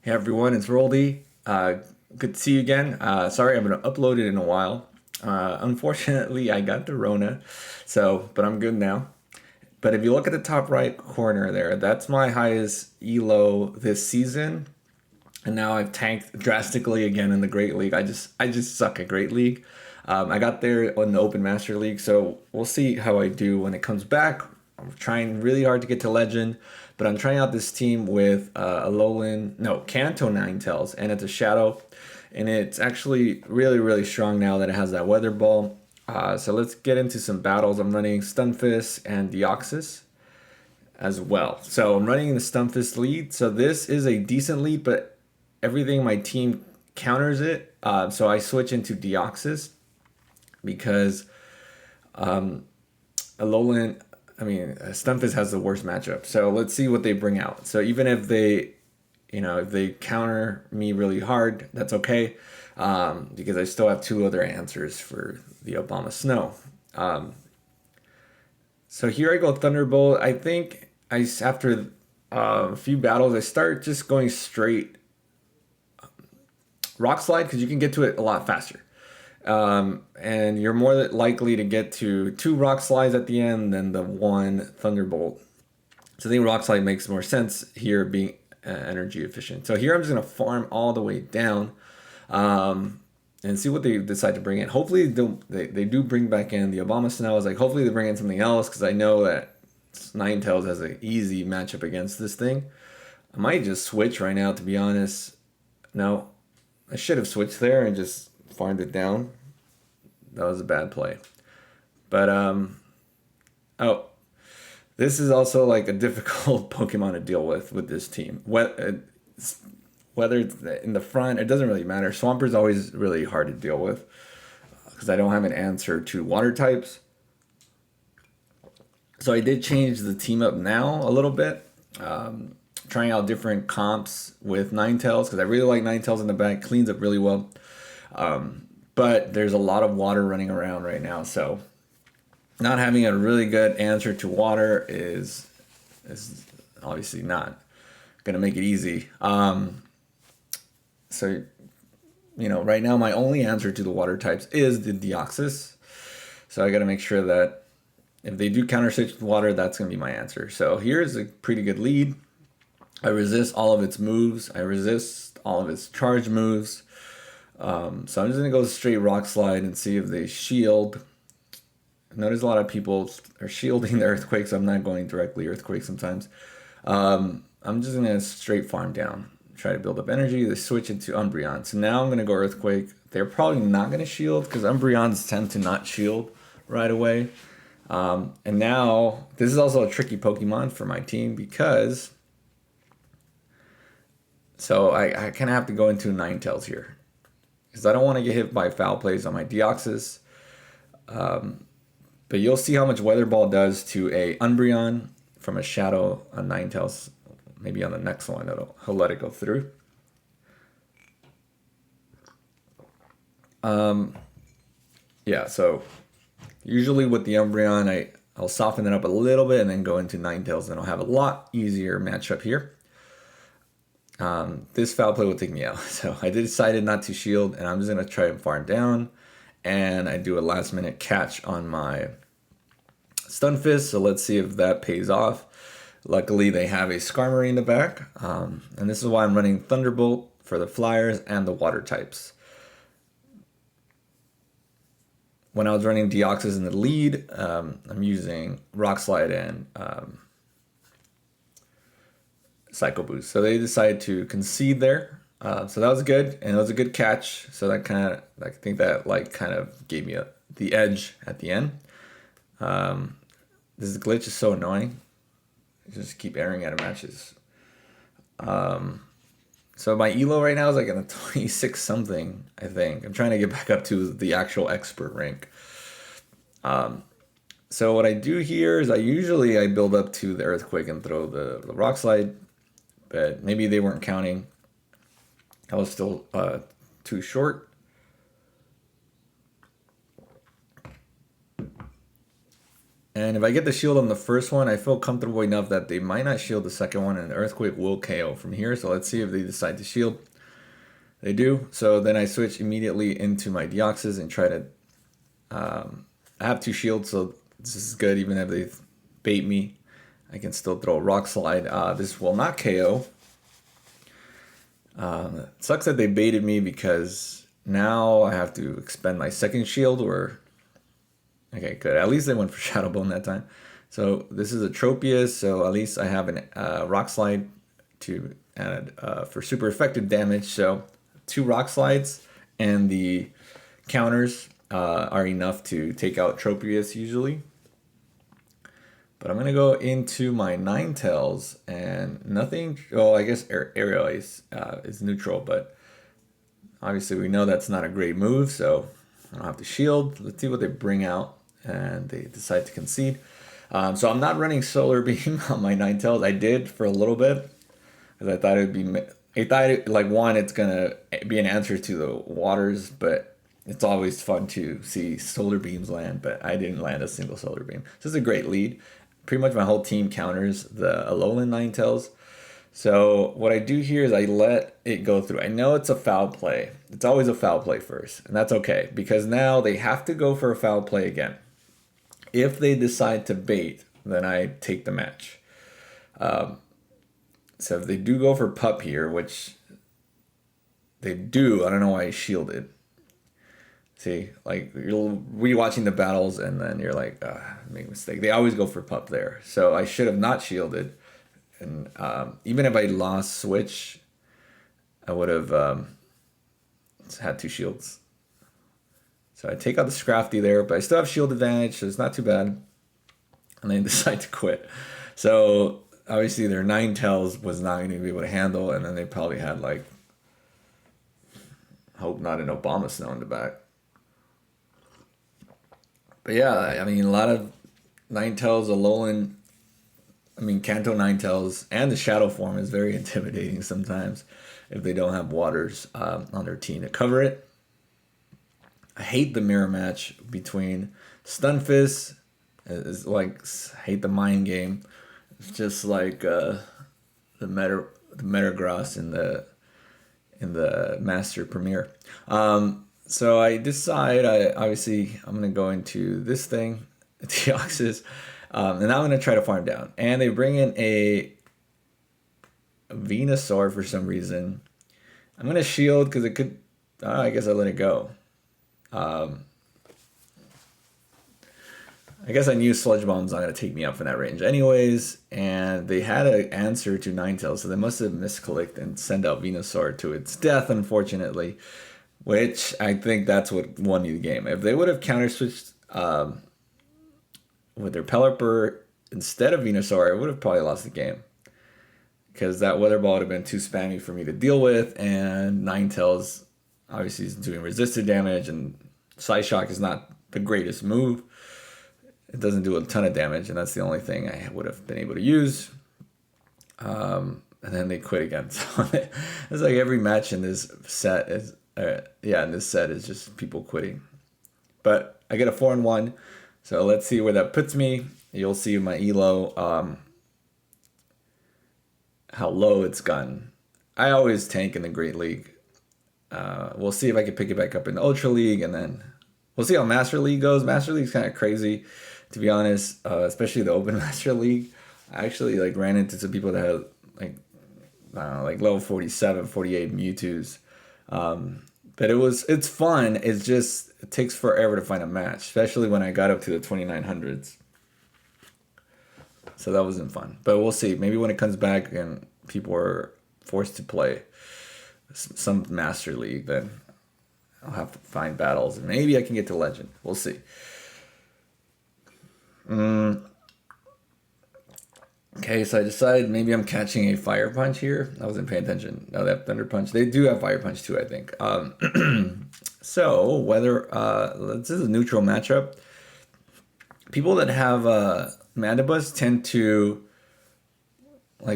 Hey everyone, it's Roldy. Good to see you again. Sorry I haven't uploaded in a while. Unfortunately, I got the Rona, but I'm good now. But if you look at the top right corner there, that's my highest elo this season. And now I've tanked drastically again in the Great League. I just suck at Great League. I got there in the Open Master League, so we'll see how I do when it comes back. I'm trying really hard to get to Legend, but I'm trying out this team with Kanto Ninetails, and it's a Shadow, and it's actually really, really strong now that it has that Weather Ball. So let's get into some battles. I'm running Stunfisk and Deoxys as well. So I'm running the Stunfisk lead. So this is a decent lead, but everything in my team counters it. So I switch into Deoxys because Alolan, Stunfisk has the worst matchup. So let's see what they bring out. So even if they counter me really hard, that's okay, because I still have two other answers for the Obama Snow. So here I go Thunderbolt. I think after a few battles, I start just going straight Rock Slide because you can get to it a lot faster. And you're more likely to get to two Rock Slides at the end than the one Thunderbolt. So I think Rock Slide makes more sense here, being energy efficient. So here I'm just going to farm all the way down and see what they decide to bring in. Hopefully they do bring back in the Obama Snow. I was like, hopefully they bring in something else because I know that Ninetales has an easy matchup against this thing. I might just switch right now, to be honest. No, I should have switched there and just farmed it down. That was a bad play. But oh, this is also like a difficult Pokemon to deal with this team. Whether it's in the front, it doesn't really matter. Swamper's always really hard to deal with because I don't have an answer to water types. So I did change the team up now a little bit, trying out different comps with Ninetales because I really like Ninetales in the back. Cleans up really well. But there's a lot of water running around right now, so not having a really good answer to water is obviously not gonna make it easy. So right now my only answer to the water types is the Deoxys. So I got to make sure that if they do counter switch with water, that's gonna be my answer. So here's a pretty good lead. I resist all of its moves. I resist all of its charge moves. So I'm just going to go straight Rock Slide and see if they shield. Notice a lot of people are shielding the Earthquake, so I'm not going directly Earthquake sometimes. I'm just going to straight farm down. Try to build up energy. They switch into Umbreon. So now I'm going to go Earthquake. They're probably not going to shield because Umbreons tend to not shield right away. And now, this is also a tricky Pokemon for my team because... So I kind of have to go into Ninetales here because I don't want to get hit by foul plays on my Deoxys. But you'll see how much Weather Ball does to a Umbreon from a Shadow on Ninetales. Maybe on the next one, he'll let it go through. Yeah, so usually with the Umbreon, I'll soften it up a little bit and then go into Ninetales, and I'll have a lot easier matchup here. This foul play will take me out. So I decided not to shield, and I'm just going to try and farm down. And I do a last minute catch on my Stunfisk. So let's see if that pays off. Luckily, they have a Skarmory in the back. And this is why I'm running Thunderbolt for the Flyers and the Water types. When I was running Deoxys in the lead, I'm using Rock Slide and... Psycho Boost. So they decided to concede there. So that was good, and it was a good catch. So that I think that kind of gave me the edge at the end. This glitch is so annoying. I just keep airing out of matches. So my elo right now is like in a 26 something, I think. I'm trying to get back up to the actual expert rank. So what I do here is I build up to the Earthquake and throw the Rock Slide. But maybe they weren't counting. I was still too short. And if I get the shield on the first one, I feel comfortable enough that they might not shield the second one, and the Earthquake will KO from here. So let's see if they decide to shield. They do. So then I switch immediately into my Deoxys and try to... I have 2 shields, so this is good. Even if they bait me, I can still throw a Rock Slide. This will not KO. It sucks that they baited me because now I have to expend my second shield or... Okay, good. At least they went for Shadow Bone that time. So this is a Tropius, so at least I have a Rock Slide to add for super effective damage. So 2 Rock Slides and the counters are enough to take out Tropius usually. But I'm going to go into my Ninetails and nothing... Well, I guess Aerial Ace is neutral, but obviously we know that's not a great move, so I don't have to shield. Let's see what they bring out. And they decide to concede. So I'm not running Solar Beam on my Ninetails. I did for a little bit because I thought it would be... I thought, like, one, it's going to be an answer to the waters, but it's always fun to see Solar Beams land, but I didn't land a single Solar Beam. So this is a great lead. Pretty much my whole team counters the Alolan Ninetales. So what I do here is I let it go through. I know it's a foul play. It's always a foul play first, and that's okay because now they have to go for a foul play again. If they decide to bait, then I take the match. So if they do go for pup here, which they do, I don't know why I shielded. See, like you're rewatching the battles and then you're like, make a mistake. They always go for pup there. So I should have not shielded. And even if I lost switch, I would have had 2 shields. So I take out the Scrafty there, but I still have shield advantage, so it's not too bad. And they decide to quit. So obviously their Ninetales was not going to be able to handle, and then they probably had like, hope not an Obama Snow in the back. But yeah, I mean a lot of Ninetales, Alolan, Kanto Ninetales, and the Shadow form is very intimidating sometimes if they don't have waters on their team to cover it. I hate the mirror match between Stunfisk. Is like, hate the mind game. It's just like the Metagross in the Master Premier. So I decide I'm gonna go into this thing, Deoxys, and now I'm gonna try to farm down. And they bring in a Venusaur for some reason. I'm gonna shield because it could. I guess I let it go. I guess I knew Sludge Bomb's not going to take me up from that range anyways, and they had an answer to Ninetales, so they must have misclicked and sent out Venusaur to its death, unfortunately, which I think that's what won you the game. If they would have counter-switched with their Pelipper instead of Venusaur, I would have probably lost the game, because that Weather Ball would have been too spammy for me to deal with, and Ninetales obviously is doing resisted damage, and Psyshock is not the greatest move. It doesn't do a ton of damage, and that's the only thing I would have been able to use. And then they quit again. So it's like every match in this set is, is just people quitting. But I get a 4-1, so let's see where that puts me. You'll see my elo, how low it's gone. I always tank in the Great League. We'll see if I can pick it back up in the Ultra League, and then we'll see how Master League goes. Master League's kind of crazy, to be honest, especially the Open Master League. I actually ran into some people that had like level 47, 48 Mewtwo's. But it's fun. It's just, it takes forever to find a match, especially when I got up to the 2900s. So that wasn't fun. But we'll see. Maybe when it comes back and people are forced to play some Master League, then I'll have to find battles, and maybe I can get to Legend. We'll see. Okay, so I decided maybe I'm catching a Fire Punch here. I wasn't paying attention. No, they have Thunder Punch. They do have Fire Punch too, I think. So whether this is a neutral matchup, people that have Mandibus tend to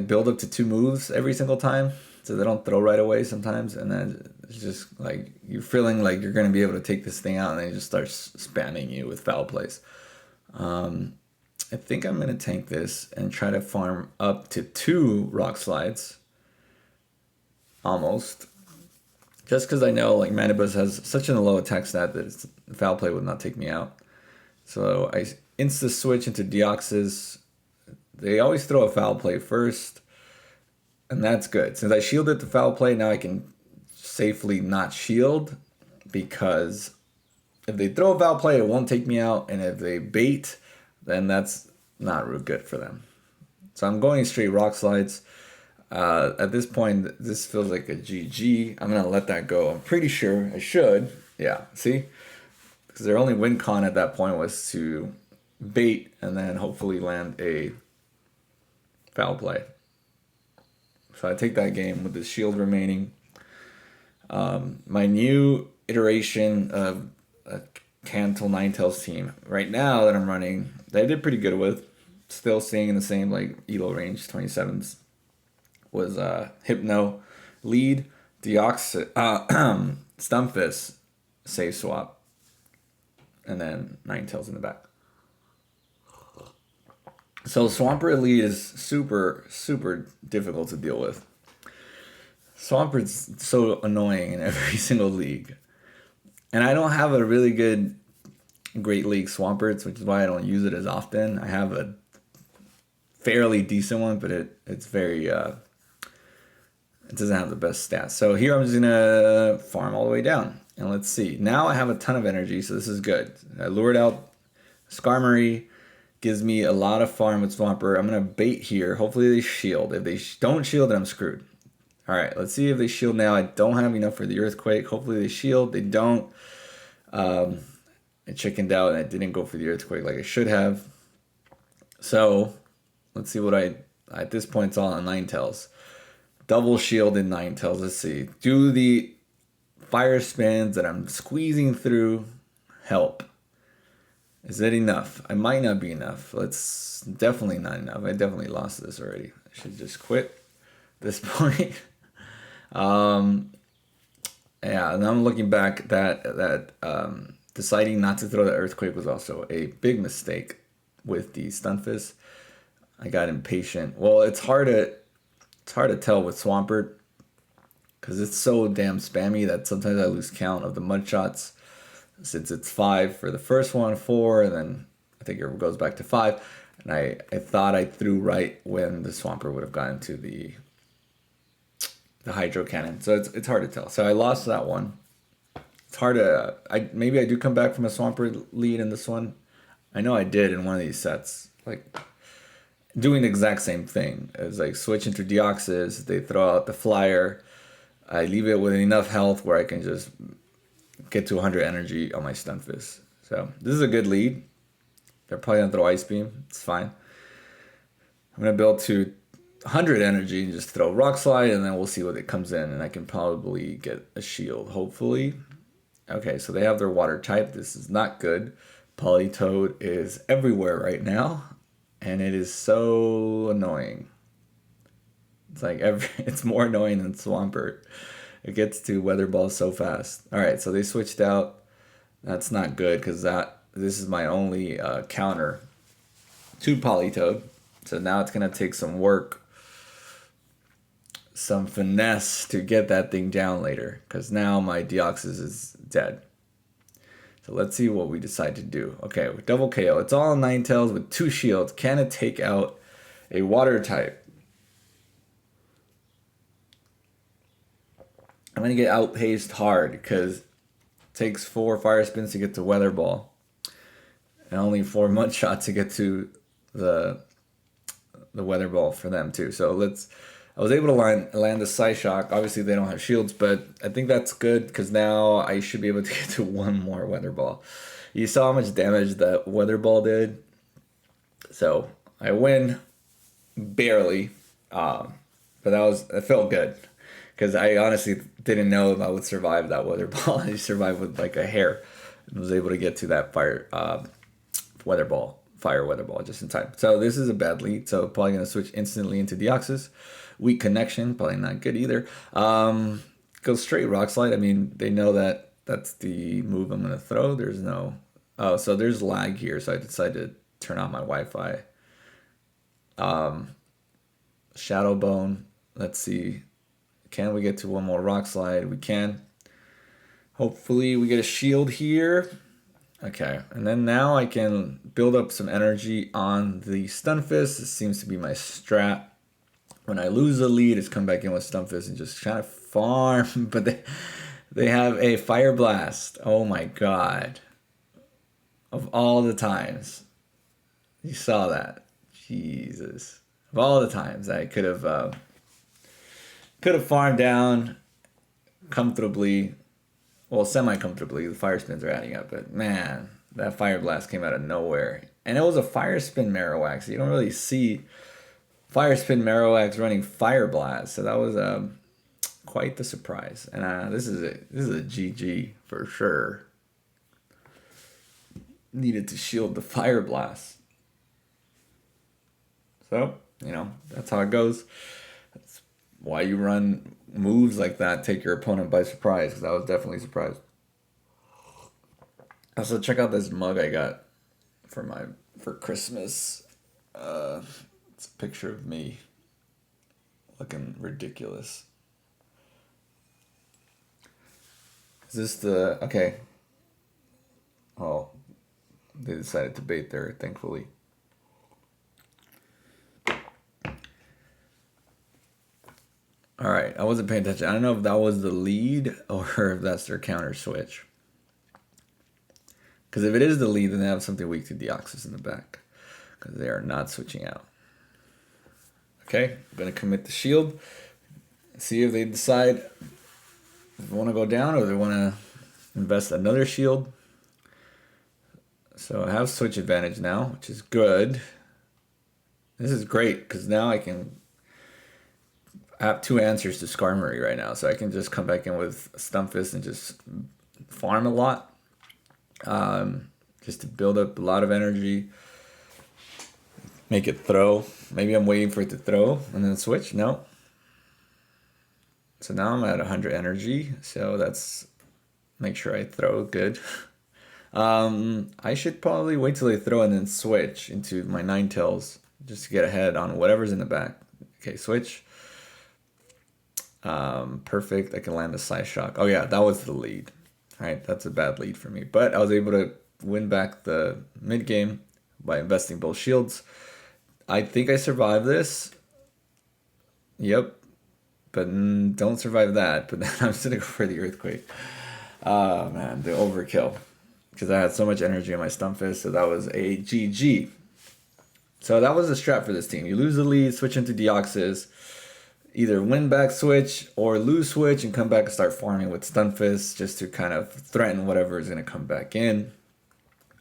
build up to 2 moves every single time, so they don't throw right away sometimes, and then it's just you're feeling like you're going to be able to take this thing out, and then it just starts spamming you with foul plays. I think I'm going to tank this and try to farm up to 2 rock slides. Almost. Just because I know like Manibus has such a low attack stat that Foul Play would not take me out. So I insta switch into Deoxys. They always throw a Foul Play first. And that's good. Since I shielded the Foul Play, now I can safely not shield. Because if they throw a Foul Play, it won't take me out. And if they bait, then that's not real good for them. So I'm going straight rock slides. At this point, this feels like a GG. I'm going to let that go. I'm pretty sure I should. Yeah, see? Because their only win con at that point was to bait and then hopefully land a Foul Play. So I take that game with the shield remaining. My new iteration of a Cantle Ninetails team right now that I'm running, that I did pretty good with, still staying in the same like elo range, 27s, was Hypno, Lead, Deoxys, Stunfisk, Save Swap, and then Ninetails in the back. So Swampert Lead is super, super difficult to deal with. Swampert's so annoying in every single league. And I don't have a really good Great League Swamperts, which is why I don't use it as often. I have a fairly decent one, but it's very, it doesn't have the best stats. So here I'm just going to farm all the way down. And let's see. Now I have a ton of energy, so this is good. I lured out Skarmory. Gives me a lot of farm with Swampert. I'm going to bait here. Hopefully they shield. If they don't shield, then I'm screwed. All right, let's see if they shield now. I don't have enough for the Earthquake. Hopefully they shield. They don't. I chickened out and I didn't go for the Earthquake like I should have. So let's see what at this point it's all on Ninetails. Double shield in Ninetails. Let's see. Do the fire spins that I'm squeezing through help? Is it enough? I might not be enough. It's definitely not enough. I definitely lost this already. I should just quit at this point. Yeah, and I'm looking back that deciding not to throw the Earthquake was also a big mistake with the Stunfisk. I got impatient. Well, it's hard to tell with Swampert because it's so damn spammy that sometimes I lose count of the mud shots. Since it's 5 for the first one, 4, and then I think it goes back to 5. And I thought I threw right when the Swampert would have gotten to the Hydro Cannon. So it's hard to tell. So I lost that one. It's hard to... maybe I do come back from a Swampert lead in this one. I know I did in one of these sets. Like, doing the exact same thing. It was like switching to Deoxys. They throw out the Flyer. I leave it with enough health where I can just... get to 100 energy on my Stunfisk. So this is a good lead. They're probably going to throw Ice Beam. It's fine. I'm going to build to 100 energy and just throw Rock Slide, and then we'll see what it comes in, and I can probably get a shield, hopefully. Okay, so they have their water type. This is not good. Politoed is everywhere right now, and it is so annoying. It's like it's more annoying than Swampert. It gets to Weather Ball so fast. All right, so they switched out. That's not good because this is my only counter to Politoed. So now it's going to take some work, some finesse to get that thing down later because now my Deoxys is dead. So let's see what we decide to do. Okay, with double KO. It's all Ninetails with 2 shields. Can it take out a water type? I'm going to get outpaced hard because it takes 4 fire spins to get to Weather Ball. And only 4 mud shots to get to the Weather Ball for them too. So I was able to land the Psyshock. Obviously they don't have shields, but I think that's good because now I should be able to get to 1 more Weather Ball. You saw how much damage that Weather Ball did. So I win barely, but it felt good. Because I honestly didn't know if I would survive that Weather Ball. I survived with like a hair and was able to get to that fire Weather Ball just in time. So this is a bad lead. So probably going to switch instantly into Deoxys. Weak connection, probably not good either. Go straight Rock Slide. I mean, they know that that's the move I'm going to throw. There's no... Oh, so there's lag here. So I decided turn on my Wi-Fi. Shadow Bone. Let's see. Can we get to one more rock slide? We can. Hopefully we get a shield here. Okay, and then now I can build up some energy on the Stunfisk. This seems to be my strat. When I lose the lead, it's come back in with Stunfisk and just trying to farm. But they have a Fire Blast. Oh my god. Of all the times. You saw that. Jesus. Of all the times I could have farmed down comfortably. Well, semi-comfortably. The fire spins are adding up, but man, that Fire Blast came out of nowhere. And it was a Fire Spin Marowak, so you don't really see Fire Spin Marowaks running Fire Blast. So that was quite the surprise. And this is a GG for sure. Needed to shield the Fire Blast. So, that's how it goes. That's why you run moves like that, take your opponent by surprise, because I was definitely surprised. Also, check out this mug I got for Christmas. It's a picture of me looking ridiculous. Is this okay? Oh, they decided to bait there, thankfully. All right, I wasn't paying attention. I don't know if that was the lead or if that's their counter switch. Because if it is the lead, then they have something weak to Deoxys in the back. Because they are not switching out. Okay, I'm going to commit the shield. See if they decide if they want to go down or they want to invest another shield. So I have switch advantage now, which is good. This is great because now I have two answers to Skarmory right now. So I can just come back in with Stunfisk and just farm a lot. Just to build up a lot of energy. Make it throw. Maybe I'm waiting for it to throw and then switch. No. So now I'm at 100 energy. So that's make sure I throw good. I should probably wait till they throw and then switch into my Ninetails just to get ahead on whatever's in the back. Okay, switch. Perfect. I can land a Side Shock. Oh yeah, that was the lead. All right, that's a bad lead for me. But I was able to win back the mid game by investing both shields. I think I survived this. Yep. But don't survive that. But then I'm just going to go for the Earthquake. Oh, man. The overkill. Because I had so much energy on my Stunfisk. So that was a GG. So that was the strat for this team. You lose the lead, switch into Deoxys. Either win back switch or lose switch and come back and start farming with Stunfisk just to kind of threaten whatever is going to come back in.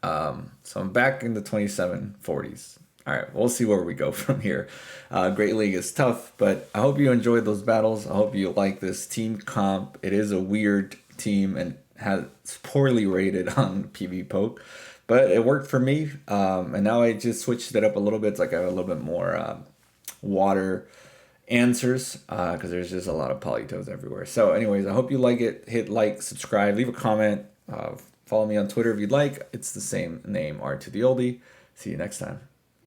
So I'm back in the 2740s. All right, we'll see where we go from here. Great League is tough, but I hope you enjoyed those battles. I hope you like this team comp. It is a weird team and has poorly rated on PvPoke, but it worked for me. And now I just switched it up a little bit. It's like I have a little bit more water answers because there's just a lot of Polytoads everywhere. So anyways, I hope you like it. Hit like, subscribe, leave a comment. Follow me on Twitter if you'd like. It's the same name, R to the Oldie. See you next time.